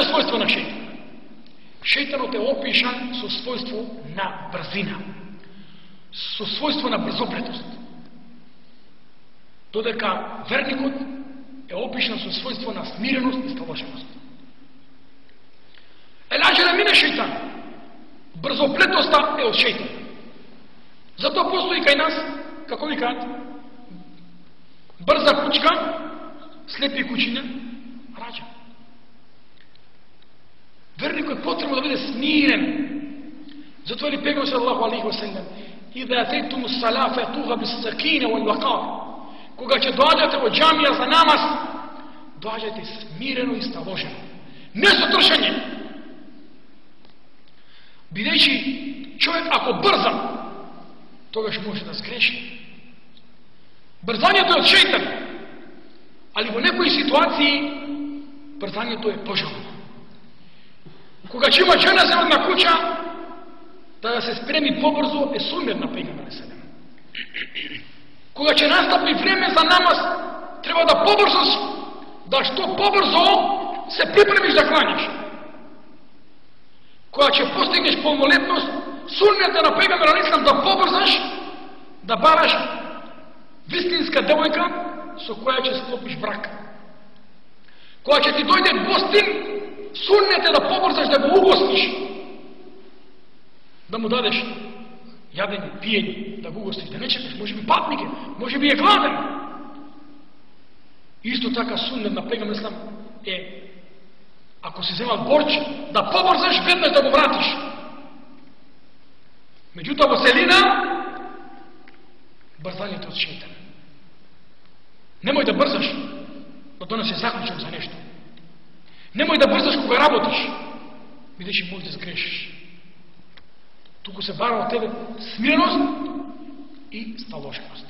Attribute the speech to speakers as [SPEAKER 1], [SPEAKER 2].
[SPEAKER 1] својство на шејтан? Шејтанот е опишан со својство на брзина, со својство на брзоплетост. Додека верникот е опишан со својство на смиреност и сталоженост. Лаже да мине шејтан. Брзоплетоста е од шејтан. Затоа постои кај нас, како ви кажат, брза кучка, слепи кучиња, раѓа. Верникот е потребно да биде смирен. Затоа ли пегам саллаху алейхи ва саллям: "Ида атейтум ссала фатуха бис-сакина вал-вақар." Кога ќе доаѓате во џамија за намаз, доаѓате смирено и сталожено. Не со тршење. Бидејќи човек ако брза, тогаш може да сгреши. Брзањето е од шејтан, али во некои ситуации брзањето е пожелно. Кога ќе има жена за една куќа, да се спреми побрзо е сунет на пегамберот селем. Кога ќе настапи време за намаз, треба да побрзо, да што побрзо се припремиш да клањаш. Кога ќе постигнеш полнолетност, сунет на пегамберот селем да побрзаш, да бараш вистинска девојка со која ќе склопиш брак. Кога ќе ти дојде гостин, сунет е да побрзаш да го угостиш, да му дадеш јадење, пиење, да го угостиш, да не чекаш, може би патник е, може би е гладен. Исто така сунет на пегамберот селем е, ако се зема борч, да побрзаш веднаш да го вратиш. Меѓутоа во селина, брзањето од шејтан. Немој да брзаш, да донесе заклучок за нешто. Немој да брзаш кога работиш, бидејќи можеш да сгрешиш. Туку се бара од тебе смиреност и сталоженост.